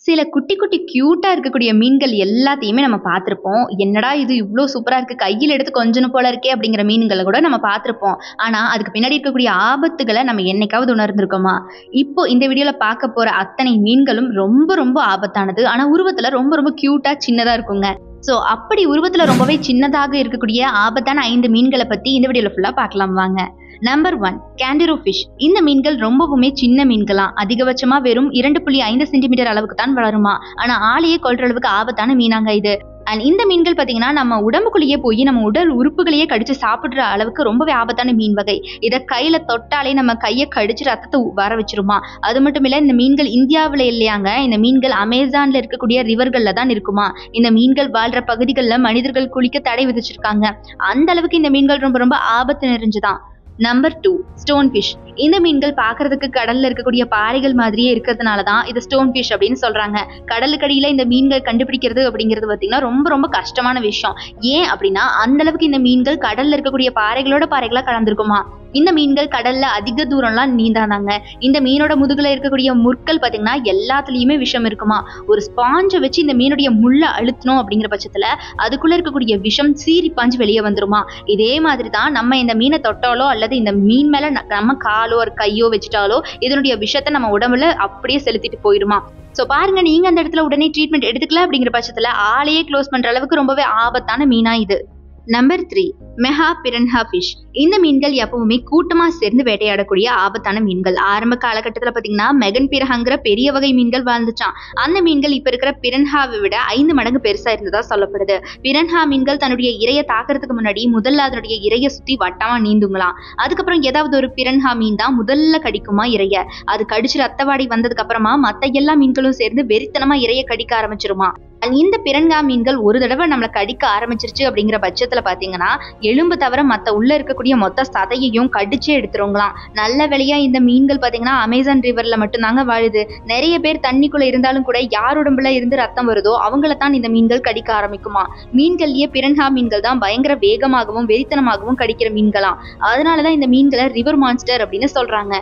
சில குட்டி குட்டி கியூட்டா இருக்கக்கூடிய மீன்கள் எல்லாத்தையுமே நம்ம பார்த்திருப்போம். என்னடா இது இவ்ளோ சூப்பரா இருக்கு, கையில எடுத்து கொஞ்சணும் போல இருக்கே அப்படிங்கிற மீன்கள கூட நம்ம பார்த்திருப்போம். ஆனா, அதுக்கு பின்னாடி இருக்கக்கூடிய ஆபத்துகள நம்ம என்னைக்காவது உணர்ந்திருக்கோமா? இப்போ இந்த வீடியோல பார்க்க போற அத்தனை மீன்களும் ரொம்ப ரொம்ப ஆபத்தானது. ஆனா, உருவத்துல ரொம்ப ரொம்ப கியூட்டா சின்னதா இருக்குங்க. அப்படி உருவத்துல ரொம்பவே சின்னதாக இருக்கக்கூடிய ஆபத்தான 5 மீன்கள பத்தி இந்த வீடியோல ஃபுல்லா பார்க்கலாம் வாங்க. Number 1 candiru fish. இந்த மீன்கள் ரொம்பவுமே சின்ன மீன்களாம். அதிகபட்சமா வெறும் 2.5 சென்டிமீட்டர் அளவுக்கு தான் வளருமா. ஆனா ஆளையே கொல்ற அளவுக்கு ஆபத்தான மீனாங்க இது. அண்ட் இந்த மீன்கள் பாத்தீங்கன்னா நம்ம உடம்புக்குள்ளேயே போய் நம்ம உடல் உறுப்புகளையே கடிச்சு சாப்பிடுற அளவுக்கு ரொம்பவே ஆபத்தான மீன் வகை. இதை கையில தொட்டாலே நம்ம கையை கடிச்சு ரத்தத்தை வர வச்சிருமா. அது மட்டும் இல்ல, இந்த மீன்கள் இந்தியாவில இல்லையாங்க, இந்த மீன்கள் அமேசான்ல இருக்கக்கூடிய ரிவர்கள்ல தான் இருக்குமா. இந்த மீன்கள் வாழ்ற பகுதிகளில் மனிதர்கள் குளிக்க தடை விதிச்சிருக்காங்க. அந்த அளவுக்கு இந்த மீன்கள் ரொம்ப ரொம்ப ஆபத்து நிறைஞ்சுதான். Number 2 stone fish. இந்த மீன்கள் பார்க்கறதுக்கு கடல்ல இருக்கக்கூடிய பாறைகள் மாதிரியே இருக்கிறதுனால தான் இது ஸ்டோன் ஃபிஷ் அப்படின்னு சொல்றாங்க. கடலுக்கடியில இந்த மீன்கள் கண்டுபிடிக்கிறது அப்படிங்கிறது பார்த்தீங்கன்னா ரொம்ப ரொம்ப கஷ்டமான விஷயம். ஏன் அப்படின்னா அந்த அளவுக்கு இந்த மீன்கள் கடல்ல இருக்கக்கூடிய பாறைகளோட பாறைகளா கலந்துருக்குமா. இந்த மீன்கள் கடல்ல அதிக தூரம்லாம் நீந்தாதாங்க. இந்த மீனோட முதுகுல இருக்கக்கூடிய முற்கள் பார்த்தீங்கன்னா எல்லாத்துலயுமே விஷம் இருக்குமா. ஒரு ஸ்பாஞ்சை வச்சு இந்த மீனுடைய முள்ள அழுத்தணும் அப்படிங்கிற பட்சத்துல அதுக்குள்ள இருக்கக்கூடிய விஷம் சீறி பாஞ்சு வெளியே வந்துருமா. இதே மாதிரி தான் நம்ம இந்த மீனை தொட்டாலோ அல்லது இந்த மீன் மேல நம்ம காலோ ஒரு கையோ வச்சுட்டாலோ இதனுடைய விஷத்தை நம்ம உடம்புல அப்படியே செலுத்திட்டு போயிருமா. பாருங்க, நீங்க அந்த இடத்துல உடனே ட்ரீட்மெண்ட் எடுத்துக்கல அப்படிங்கிற பட்சத்துல ஆளையே க்ளோஸ் பண்ற அளவுக்கு ரொம்பவே ஆபத்தான மீனா இது. Number 3 mega piranha fish. இந்த மீன்கள் எப்பவுமே கூட்டமா சேர்ந்து வேட்டையாடக்கூடிய ஆபத்தான மீன்கள். ஆரம்ப காலகட்டத்தில் பார்த்தீங்கன்னா மெகன் பிரஹாங்கிற பெரிய வகை மீன்கள் வாழ்ந்துச்சான். அந்த மீன்கள் இப்ப இருக்கிற பிரன்ஹாவை விட 5 மடங்கு பெருசா இருந்ததா சொல்லப்படுது. பிரன்ஹா மீன்கள் தன்னுடைய இரையை தாக்குறதுக்கு முன்னாடி முதல்ல அதனுடைய இரையை சுத்தி வட்டமா நீந்துங்களாம். அதுக்கப்புறம் ஏதாவது ஒரு பிரன்ஹா மீன் தான் முதல்ல கடிக்குமா இரைய. அது கடிச்சு ரத்தவாடி வந்ததுக்கு அப்புறமா மத்த எல்லா மீன்களும் சேர்ந்து வெறித்தனமா இரையை கடிக்க ஆரம்பிச்சிருமா. இந்த பிரன்ஹா மீன்கள் ஒரு தடவை நம்மளை கடிக்க ஆரம்பிச்சிருச்சு அப்படிங்கிற பட்சத்துல பாத்தீங்கன்னா எலும்பு தவிர மத்த உள்ள இருக்கக்கூடிய மொத்த சதையையும் கடிச்சே எடுத்துருங்களாம். நல்ல வேளையா இந்த மீன்கள் பாத்தீங்கன்னா அமேசான் ரிவர்ல மட்டும்தாங்க வாழுது. நிறைய பேர் தண்ணிக்குள்ள இருந்தாலும் கூட யார் உடம்புல இருந்து ரத்தம் வருதோ அவங்கள தான் இந்த மீன்கள் கடிக்க ஆரம்பிக்குமா. மீன்கள்லயே பிரன்ஹா மீன்கள் தான் பயங்கர வேகமாகவும் வெறித்தனமாகவும் கடிக்கிற மீன்களாம். அதனாலதான் இந்த மீன்களை ரிவர் மான்ஸ்டர் அப்படின்னு சொல்றாங்க.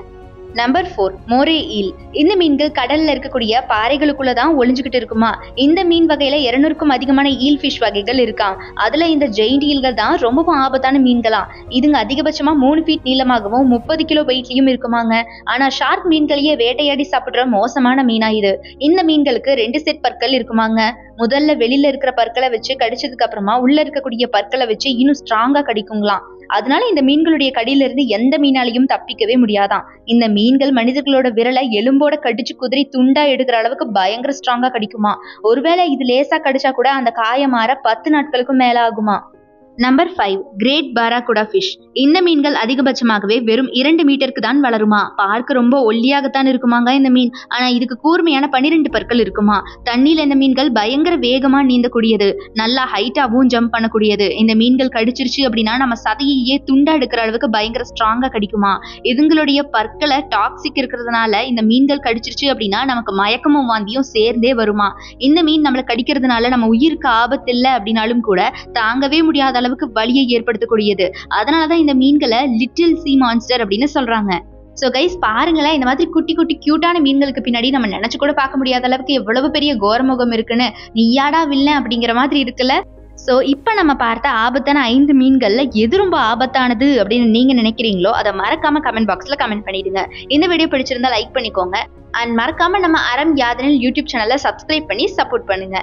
Number 4 Moreh eel. இந்த மீன்கள் கடல்ல இருக்கக்கூடிய பாறைகளுக்குள்ளதான் ஒளிஞ்சுக்கிட்டு இருக்குமா. இந்த மீன் வகையில 200க்கும் அதிகமான ஈல் ஃபிஷ் வகைகள் இருக்காம். அதுல இந்த ஜெயிண்ட் ஈல்கள் தான் ரொம்பவும் ஆபத்தான மீன்களாம். இதுங்க அதிகபட்சமா 3 ஃபீட் நீளமாகவும் 30 கிலோ வெயிட்லயும் இருக்குமாங்க. ஆனா ஷார்க் மீன்களையே வேட்டையாடி சாப்பிடுற மோசமான மீனா இது. இந்த மீன்களுக்கு 2 செட் பற்கள் இருக்குமாங்க. முதல்ல வெளியில இருக்கிற பற்களை வச்சு கடிச்சதுக்கு அப்புறமா உள்ள இருக்கக்கூடிய பற்களை வச்சு இன்னும் ஸ்ட்ராங்கா கடிக்குங்களாம். அதனால இந்த மீன்களுடைய கடியில இருந்து எந்த மீனாலையும் தப்பிக்கவே முடியாதான். இந்த மீன்கள் மனிதர்களோட விரலை எலும்போட கடிச்சு குதிரை துண்டா எடுக்கிற அளவுக்கு பயங்கர ஸ்ட்ராங்கா கடிக்குமா. ஒருவேளை இது லேசா கடிச்சா கூட அந்த காயம் மாற 10 நாட்களுக்கும் மேல ஆகுமா. Number 5 great barracuda fish. இந்த மீன்கள் அதிகபட்சமாகவே வெறும் 2 மீட்டருக்கு தான் வளருமா. பார்க்க ரொம்ப ஒல்லியாகத்தான் இருக்குமாங்க இந்த மீன். ஆனா இதுக்கு கூர்மையான 12 பற்கள் இருக்குமா. தண்ணியில இந்த மீன்கள் பயங்கர வேகமா நீந்தக்கூடியது. நல்லா ஹைட்டாவும் ஜம்ப் பண்ணக்கூடியது. இந்த மீன்கள் கடிச்சிருச்சு அப்படின்னா நம்ம சதையையே துண்டா எடுக்கிற அளவுக்கு பயங்கர ஸ்ட்ராங்கா கடிக்குமா. இதுங்களுடைய பற்களை டாக்ஸிக் இருக்கிறதுனால இந்த மீன்கள் கடிச்சிருச்சு அப்படின்னா நமக்கு மயக்கமும் வாந்தியும் சேர்ந்தே வருமா. இந்த மீன் நம்மளை கடிக்கிறதுனால நம்ம உயிருக்கு ஆபத்து இல்லை அப்படின்னாலும் கூட தாங்கவே முடியாத அளவுக்கு வலியை ஏற்படுத்தக்கூடியது. அதனாலதான் இந்த மீன்களை லிட்டில் சீ மான்ஸ்டர் அப்படின்னு சொல்றாங்க. கைஸ் பாருங்களேன், இந்த மாதிரி குட்டி குட்டி கியூட்டான மீன்களுக்கு பின்னாடி நம்ம நினைச்சு கூட பார்க்க முடியாத அளவுக்கு எவ்வளவு பெரிய கோரமுகம் இருக்குன்னு நீயாடா வில்ல அப்படிங்கிற மாதிரி இருக்குல்ல. இப்ப நம்ம பார்த்த ஆபத்தான 5 மீன்கள்ல எது ரொம்ப ஆபத்தானது அப்படின்னு நீங்க நினைக்கிறீங்களோ அதை மறக்காம கமெண்ட் பாக்ஸ்ல கமெண்ட் பண்ணிடுங்க. இந்த வீடியோ பிடிச்சிருந்தா லைக் பண்ணிக்கோங்க. அண்ட் மறக்காம நம்ம அறம் யாதனில் யூடியூப் சேனலை சப்ஸ்கிரைப் பண்ணி சப்போர்ட் பண்ணுங்க.